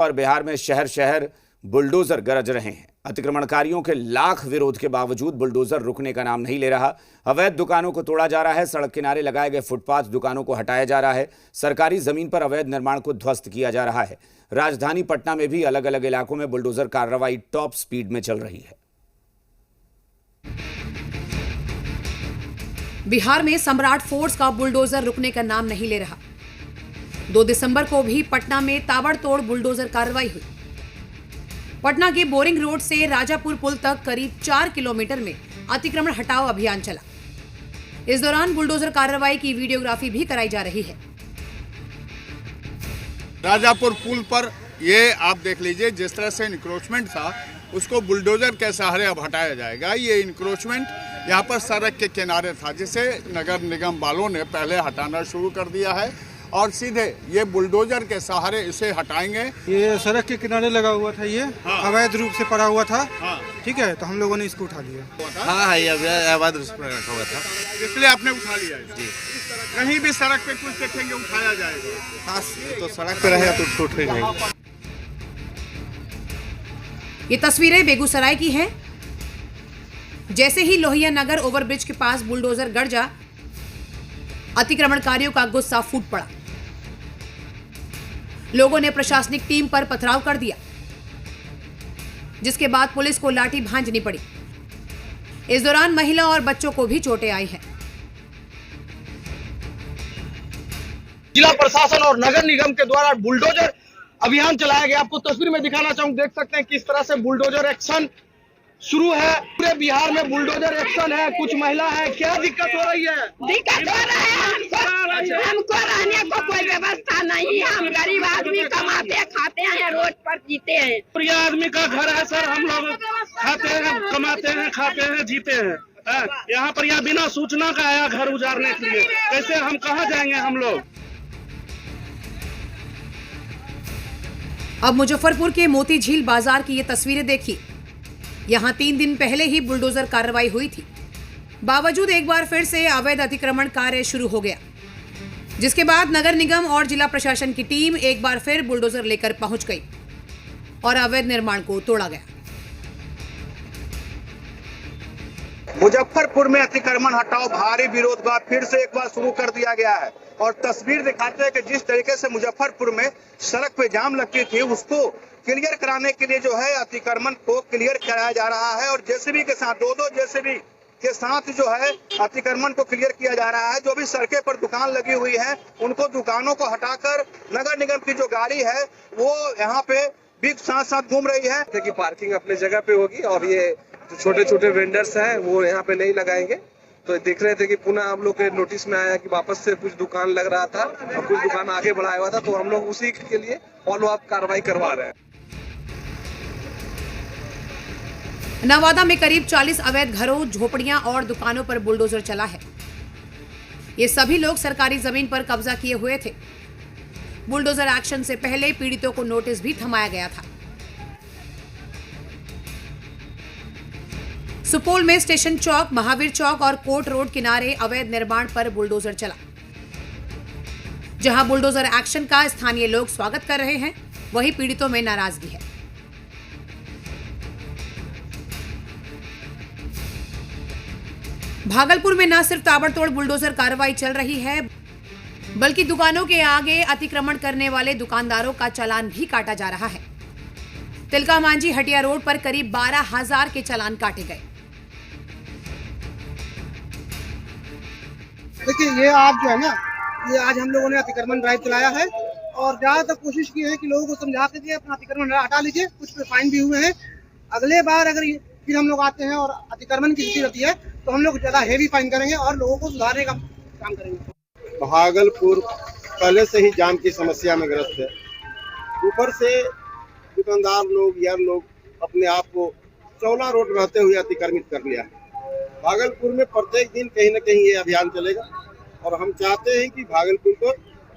और बिहार में शहर शहर बुलडोजर गरज रहे हैं। अतिक्रमणकारियों के लाख विरोध के बावजूद बुलडोजर रुकने का नाम नहीं ले रहा। अवैध दुकानों को तोड़ा जा रहा है, सड़क किनारे लगाए गए फुटपाथ दुकानों को हटाया जा रहा है, सरकारी जमीन पर अवैध निर्माण को ध्वस्त किया जा रहा है। राजधानी पटना में भी अलग अलग इलाकों में बुलडोजर कार्रवाई टॉप स्पीड में चल रही है। बिहार में सम्राट फोर्स का बुलडोजर रुकने का नाम नहीं ले रहा। 2 दिसंबर को भी पटना में ताबड़तोड़ बुलडोजर कार्रवाई हुई। पटना के बोरिंग रोड से राजापुर पुल तक करीब 4 किलोमीटर में अतिक्रमण हटाओ अभियान चला। इस दौरान बुलडोजर कार्रवाई की वीडियोग्राफी भी कराई जा रही है। राजापुर पुल पर ये आप देख लीजिए, जिस तरह से इंक्रोचमेंट था उसको बुलडोजर के सहारे अब हटाया जाएगा। ये इंक्रोचमेंट यहाँ पर सड़क के किनारे था, जिसे नगर निगम वालों ने पहले हटाना शुरू कर दिया है और सीधे ये बुलडोजर के सहारे इसे हटाएंगे। ये सड़क के किनारे लगा हुआ था, ये अवैध रूप से पड़ा हुआ था। ठीक है, तो हम लोगों ने इसको उठा लिया। हाँ, ये अवैध रूप से रखा हुआ था, इसलिए आपने उठा लिया जी। कहीं भी सड़क पे कुछ देखेंगे उठाया जाएगा। हाँ, तो सड़क पे रहेगा तो उठेगा। ये तस्वीरें बेगूसराय की हैं। जैसे ही लोहिया नगर ओवरब्रिज के पास बुलडोजर गरजा, अतिक्रमणकारियों का गुस्सा फूट पड़ा। लोगों ने प्रशासनिक टीम पर पथराव कर दिया, जिसके बाद पुलिस को लाठी भांजनी पड़ी। इस दौरान महिला और बच्चों को भी चोटें आई हैं। जिला प्रशासन और नगर निगम के द्वारा बुलडोजर अभियान चलाया गया। आपको तस्वीर में दिखाना चाहूंगा, देख सकते हैं किस तरह से बुलडोजर एक्शन शुरू है। पूरे बिहार में बुलडोजर एक्शन है। कुछ महिला है, क्या दिक्कत हो रही है? दिक्कत हो रहा है, हमको रहने को कोई व्यवस्था नहीं है। हम गरीब आदमी कमाते खाते हैं, रोड पर जीते हैं। प्रिय आदमी का घर है सर, हम लोग खाते हैं, कमाते हैं, खाते हैं, जीते हैं। यहाँ पर यह बिना सूचना का आया घर उजाड़ने के लिए। कैसे हम कहाँ जाएंगे हम लोग? अब मुजफ्फरपुर के मोती झील बाजार की ये तस्वीरें देखिए। यहां 3 दिन पहले ही बुलडोजर कार्रवाई हुई थी, बावजूद एक बार फिर से अवैध अतिक्रमण कार्य शुरू हो गया, जिसके बाद नगर निगम और जिला प्रशासन की टीम एक बार फिर बुलडोजर लेकर पहुंच गई और अवैध निर्माण को तोड़ा गया। मुजफ्फरपुर में अतिक्रमण हटाओ भारी विरोध का फिर से एक बार शुरू कर दिया गया है और तस्वीर दिखाते हैं कि जिस तरीके से मुजफ्फरपुर में सड़क पे जाम लगती थी, उसको क्लियर कराने के लिए जो है अतिक्रमण को क्लियर कराया जा रहा है और जेसीबी के साथ 2-2 जेसीबी के साथ जो है अतिक्रमण को क्लियर किया जा रहा है। जो भी सड़कें पर दुकान लगी हुई है, उनको दुकानों को हटाकर नगर निगम की जो गाड़ी है वो यहाँ पे भी साथ साथ घूम रही है। कि पार्किंग अपने जगह पे होगी और ये जो छोटे छोटे वेंडर्स हैं वो यहाँ पे नहीं लगाएंगे। तो देख रहे थे कि पुनः हम लोग के नोटिस में आया कि वापस से कुछ दुकान लग रहा था और कुछ दुकान आगे बढ़ाया हुआ था, तो हम लोग उसी के लिए फॉलो अप कार्रवाई करवा रहे हैं। नवादा में करीब 40 अवैध घरों, झोपड़ियां और दुकानों पर बुलडोजर चला है। ये सभी लोग सरकारी जमीन पर कब्जा किए हुए थे। बुलडोजर एक्शन से पहले पीड़ितों को नोटिस भी थमाया गया था। सुपौल में स्टेशन चौक, महावीर चौक और कोर्ट रोड किनारे अवैध निर्माण पर बुलडोजर चला। जहां बुलडोजर एक्शन का स्थानीय लोग स्वागत कर रहे हैं, वहीं पीड़ितों में नाराजगी है। भागलपुर में न सिर्फ ताबड़तोड़ बुलडोजर कार्रवाई चल रही है, बल्कि दुकानों के आगे अतिक्रमण करने वाले दुकानदारों का चालान भी काटा जा रहा है। तिलका मांझी हटिया रोड पर करीब 12,000 के चालान काटे गए। देखिए, ये आज जो है ना, ये आज हम लोगों ने अतिक्रमण ड्राइव चलाया है और ज्यादातर कोशिश की है कि लोगों को समझा के अपना अतिक्रमण हटा लीजिए। कुछ पे फाइन भी हुए हैं। अगले बार अगर फिर हम लोग आते हैं और अतिक्रमण की स्थिति रहती है तो हम लोग ज्यादा हेवी फाइन करेंगे और लोगों को सुधारने का काम करेंगे। भागलपुर पहले से ही जाम की समस्या में ग्रस्त है। ऊपर से दुकानदार लोग या लोग अपने आप को चौला रोड रहते हुए अतिक्रमित कर लिया है। भागलपुर में प्रत्येक दिन कहीं न कहीं ये अभियान चलेगा और हम चाहते हैं कि भागलपुर को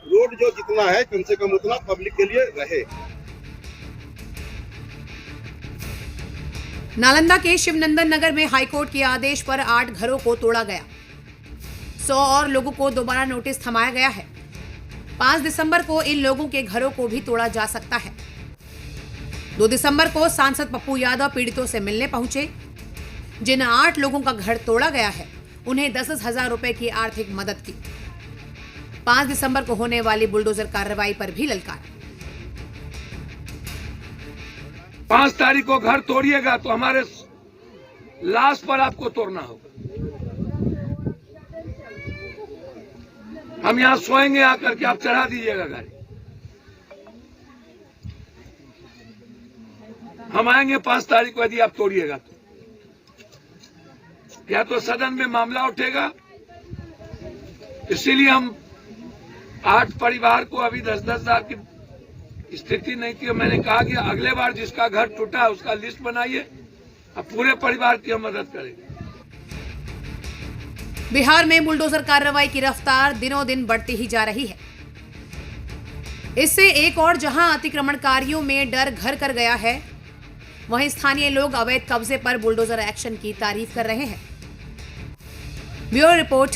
रोड जो जितना है कम से कम उतना पब्लिक के लिए रहे। नालंदा के शिवनंदन नगर में हाईकोर्ट के आदेश पर 8 घरों को तोड़ा गया। 100 और लोगों को दोबारा नोटिस थमाया गया है। 5 दिसंबर को इन लोगों के घरों को भी तोड़ा जा सकता है। 2 दिसंबर को सांसद पप्पू यादव पीड़ितों से मिलने पहुंचे। जिन 8 लोगों का घर तोड़ा गया है उन्हें 10,000 रुपए की आर्थिक मदद की। 5 दिसंबर को होने वाली बुलडोजर कार्रवाई पर भी ललकार। 5 तारीख को घर तोड़िएगा तो हमारे लाश पर आपको तोड़ना होगा। हम यहाँ सोएंगे आकर के, आप चढ़ा दीजिएगा गाड़ी। हम आएंगे 5 तारीख को, यदि आप तोड़िएगा तो या तो सदन में मामला उठेगा। इसीलिए हम 8 परिवार को अभी 10-10 हजार की स्थिति नहीं थी। मैंने कहा कि अगले बार जिसका घर टूटा है उसका लिस्ट बनाइए, अब पूरे परिवार की हम मदद करेंगे। बिहार में बुलडोजर कार्रवाई की रफ्तार दिनों दिन बढ़ती ही जा रही है। इससे एक और जहां अतिक्रमणकारियों में डर घर कर गया है, वहीं स्थानीय लोग अवैध कब्जे पर बुलडोजर एक्शन की तारीफ कर रहे हैं। Bureau report,